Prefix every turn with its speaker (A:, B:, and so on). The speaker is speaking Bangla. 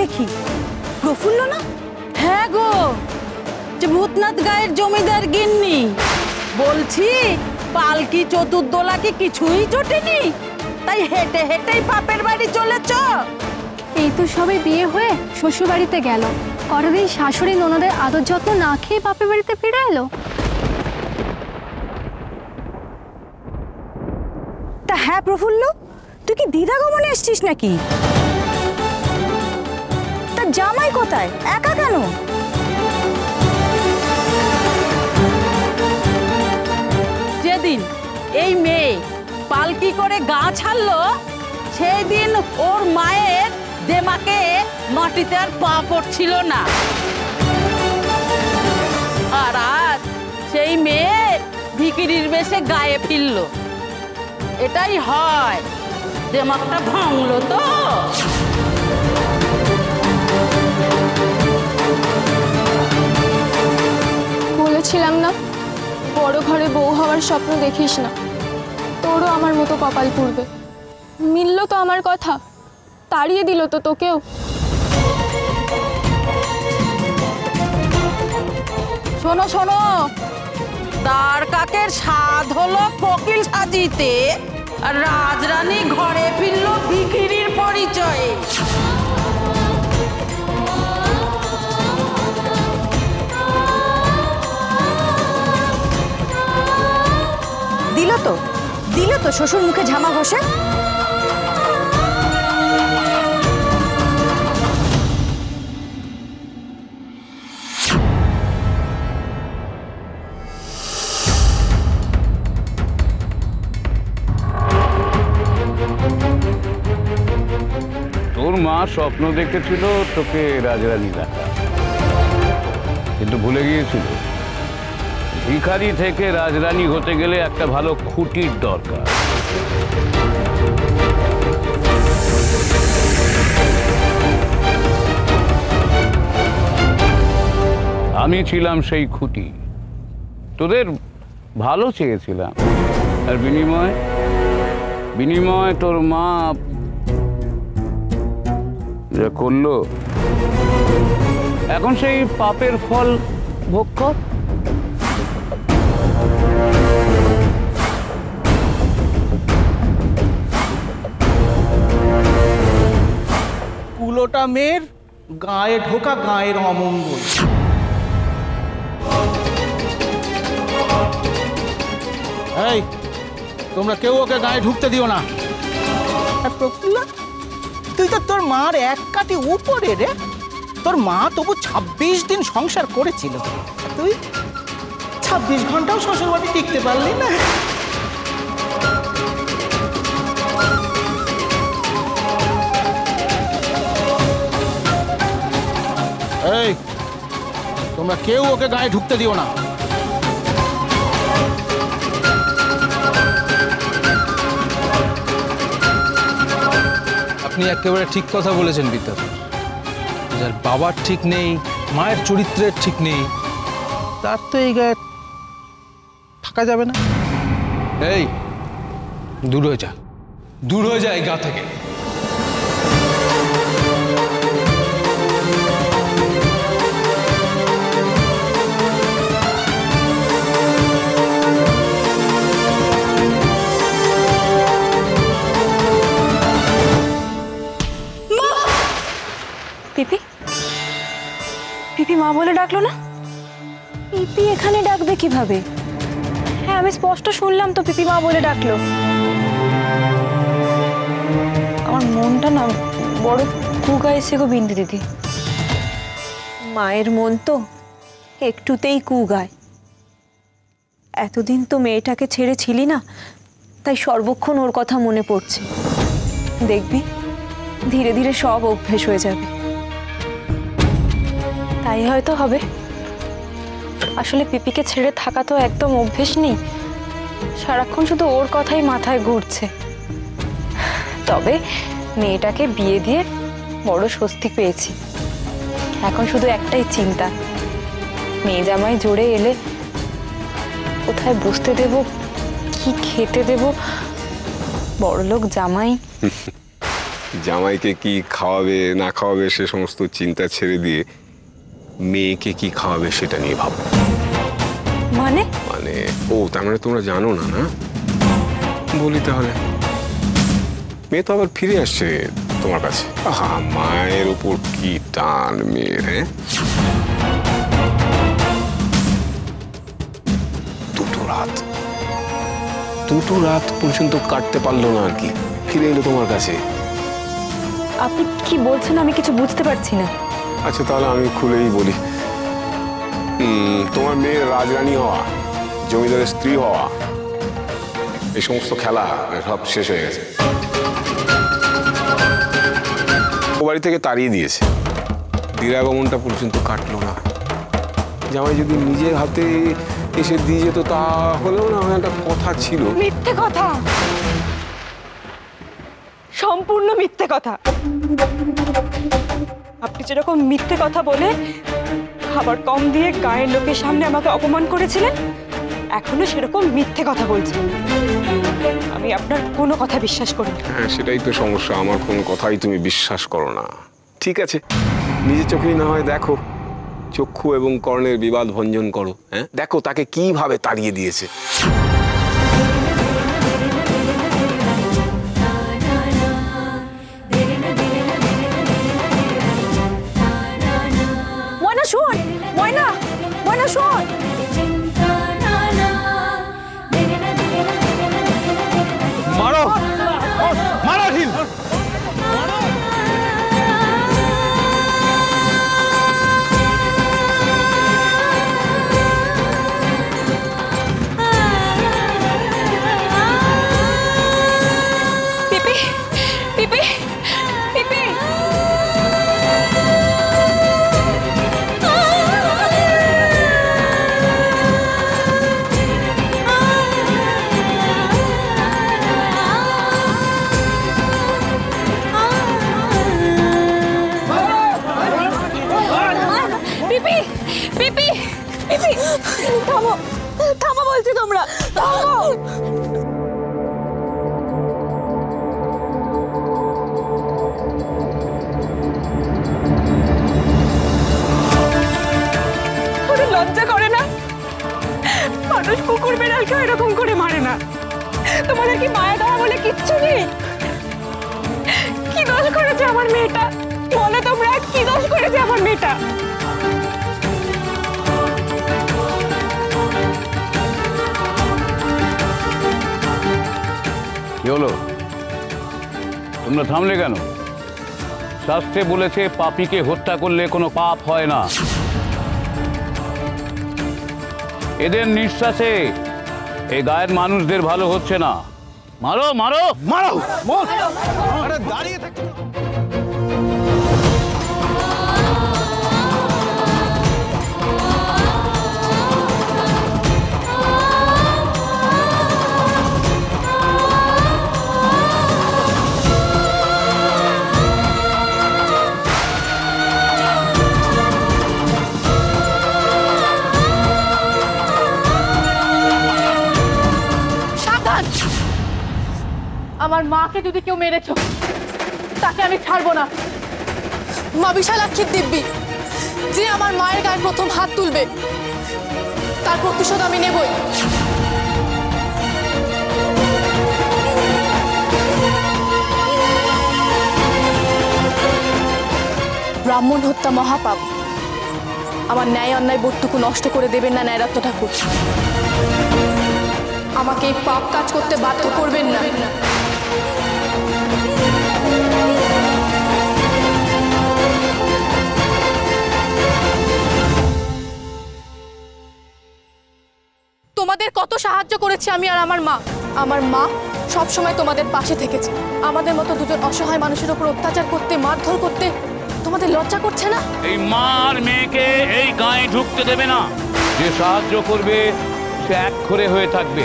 A: দেখি প্রফুল্ল না?
B: হ্যাঁ গো, যে ভূতনাথ গায়ের জমিদার গিন্নি। বলছি পালকি চতুর্দোলা কি কিছুই জোটেনি, তাই হেঁটে হেঁটেই বাপের বাড়ি চলেছ?
C: এই তো সবে বিয়ে হয়ে শ্বশুর বাড়িতে গেল, কতদিন শাশুড়ি ননদের আদর যত্ন না খেয়ে বাপের বাড়িতে ফিরে এলো।
A: তা হ্যাঁ প্রফুল্ল, তুই কি দ্বিধাগমনে এসছিস নাকি? তা জামাই কোথায়, একা কেন?
B: যেদিন এই মেয়ে পালকি করে গা ছাড়লো, সেই দিন ওর মায়ের দেমাকে মাটিতে আর পা পড়ছিল না। আর আজ সেই মেয়ে ভিখিরির বেশে গায়ে ফিরল। এটাই হয়, দেমাকটা ভাঙলো তো।
C: বলেছিলাম না, বড় ঘরে বউ হওয়ার স্বপ্ন দেখিস না, তোরও আমার মতো কপাল পুড়বে। মিলল তো আমার কথা, তাড়িয়ে দিল তো তোকেও।
B: শোনো শোনো, তার কাকের স্বাদ হলো কোকিল সাজিতে, আর রাজরানী ঘরে ফিরল ভিখিরির পরিচয়ে।
A: দিল তো শ্বশুর মুখে ঝামা ঘষে।
D: তোর মা স্বপ্ন দেখেছিল তোকে রাজরানী দেখা, কিন্তু ভুলে গিয়েছিল ভিখারি থেকে রাজরানী হতে গেলে একটা ভালো খুঁটির দরকার। আমি ছিলাম সেই খুঁটি, তোদের ভালো চেয়েছিলাম, আর বিনিময় তোর মা যা করলো, এখন সেই পাপের ফল ভোগ কর।
E: কুলোটা মেয়ের গায়ে ঢোকা গায়ের অমঙ্গল। এই, তোমরা কেউ ওকে গায়ে ঢুকতে দিও না। প্রফুল্ল, তুই তো তোর মার এক কাটি উপরে রে। তোর মা তবু 26 দিন সংসার করেছিল, তুই 26 ঘন্টাও শ্বশুর বাড়ি টিকতে পারলি না। এই, তোমরা কেউ ওকে গায়ে ঢুকতে দিও না।
F: আপনি একেবারে ঠিক কথা বলেছেন বিদ্যাধর। যার বাবার ঠিক নেই, মায়ের চরিত্রের ঠিক নেই, তার তো এই গায়ে থাকা যাবে না। এই, দূর হয়ে যা এই গা থেকে।
A: পিপি, পিপি মা বলে ডাকলো না? পিপি এখানে ডাকবে কিভাবে? হ্যাঁ, আমি স্পষ্ট শুনলাম তো পিপি মা বলে ডাকলো। আমার মনটা না বড় কুগাইছে গো বিন্দু দিদি। মায়ের মন তো একটুতেই কুগায়। এতদিন তো মেয়েটাকে ছেড়ে ছিলি না, তাই সর্বক্ষণ ওর কথা মনে পড়ছে। দেখবি ধীরে ধীরে সব অভ্যেস হয়ে যাবে। তাই হয়তো হবে। আসলে পিপিকে ছেড়ে থাকা তো একদম অভ্যেস নেই, সারাক্ষণ শুধু ওর কথাই মাথায় ঘুরছে। তবে মেয়েটাকে বিয়ে দিয়ে বড় স্বস্তি পেয়েছি। এখন শুধু একটাই চিন্তা, মেয়ে জামাই জোরে এলে কোথায় বসতে দেব, কি খেতে দেব। বড়লোক জামাই।
G: জামাইকে কি খাওয়াবে না খাওয়াবে সে সমস্ত চিন্তা ছেড়ে দিয়ে মেয়েকে কি খাওয়াবে সেটা নিয়ে ভাবো।
A: মানে?
G: মানে ও তার মানে তোমরা জানো না? না বলি তাহলে, মেয়ে তো আবার ফিরে আসছে তোমার কাছে। আহা, মায়ের উপর কি টান মেয়ের। দুটো রাত পর্যন্ত কাটতে পারলো না আর কি, ফিরে এলো তোমার কাছে।
A: আপনি কি বলছেন আমি কিছু বুঝতে পারছি না।
G: আচ্ছা তাহলে আমি খুলেই বলি, তোমার মেয়ের রাজরানী হওয়া, জমিদারের স্ত্রী হওয়া, এই সমস্ত খেলা সব শেষ হয়ে গেছে। ও বাড়ি থেকে তাড়িয়ে দিয়েছে, দিরাগমনটা পর্যন্ত কাটলো না। জামাই যদি নিজের হাতে এসে দিয়ে যেত তাহলেও না একটা কথা ছিল।
A: মিথ্যে কথা, সম্পূর্ণ মিথ্যে কথা। আপনি যেরকম মিথ্যে কথা বলে খাবার কম দিয়ে গায়ের লোকের সামনে আমাকে অপমান করেছিলেন, এখনো সেরকম মিথ্যে কথা বলছেন। আমি আপনার কোনো কথা বিশ্বাস করি না।
G: হ্যাঁ, সেটাই তো সমস্যা, আমার কোনো কথাই তুমি বিশ্বাস করো না। ঠিক আছে, নিজের চোখেই না হয় দেখো, চক্ষু এবং কর্ণের বিবাদ ভঞ্জন করো। হ্যাঁ, দেখো তাকে কিভাবে তাড়িয়ে দিয়েছে।
A: ময়না শোন, ময়না, ময়না শোন।
F: মারো মারো ঢিল।
A: পিপি, পিপি, পিপি। পিপি, পিপি, পিপি, থামো, থামো বলছি তোমরা, থামো। ওরা লজ্জা করে না? মানুষ কুকুর বেড়ালকে এরকম করে মারে না। তোমাদের কি মায়া দেওয়া বলে কিচ্ছু নেই? কি দোষ করেছে আমার মেয়েটা? বলো তোমরা, কি দোষ করেছে আমার মেয়েটা?
D: কি হলো, তোমরা থামলে কেন? শাস্ত্রে বলেছে পাপীকে হত্যা করলে কোনো পাপ হয় না। এদের নিঃশ্বাসে এই গায়ের মানুষদের ভালো হচ্ছে না। মারো মারো
F: মারো। আরে দাঁড়িয়ে থাক।
H: আমার মাকে যদি কেউ মেরেছ তাকে আমি ছাড়বো না। মা বিশালাক্ষীর দিব্যি, যে আমার মায়ের গায়ে প্রথম হাত তুলবে তার প্রতিশোধ আমি নেবই। ব্রাহ্মণ হত্যা মহাপাপ। আমার ন্যায় অন্যায় বোধটুকু নষ্ট করে দেবেন না ন্যায়রত্ন ঠাকুর। আমাকে এই পাপ কাজ করতে বাধ্য করবেন না। তোমাদের কত সাহায্য করেছি আমি আর আমার মা। আমার মা সব সময় তোমাদের পাশে থেকেছে। আমাদের মতো দুজন অসহায় মানুষের উপর অত্যাচার করতে, মারধর করতে তোমাদের লজ্জা করছে না?
D: এই মার মেয়েকে এই গায়ে ঢুকতে দেবে না। যে সাহায্য করবে সে এক করে হয়ে থাকবে।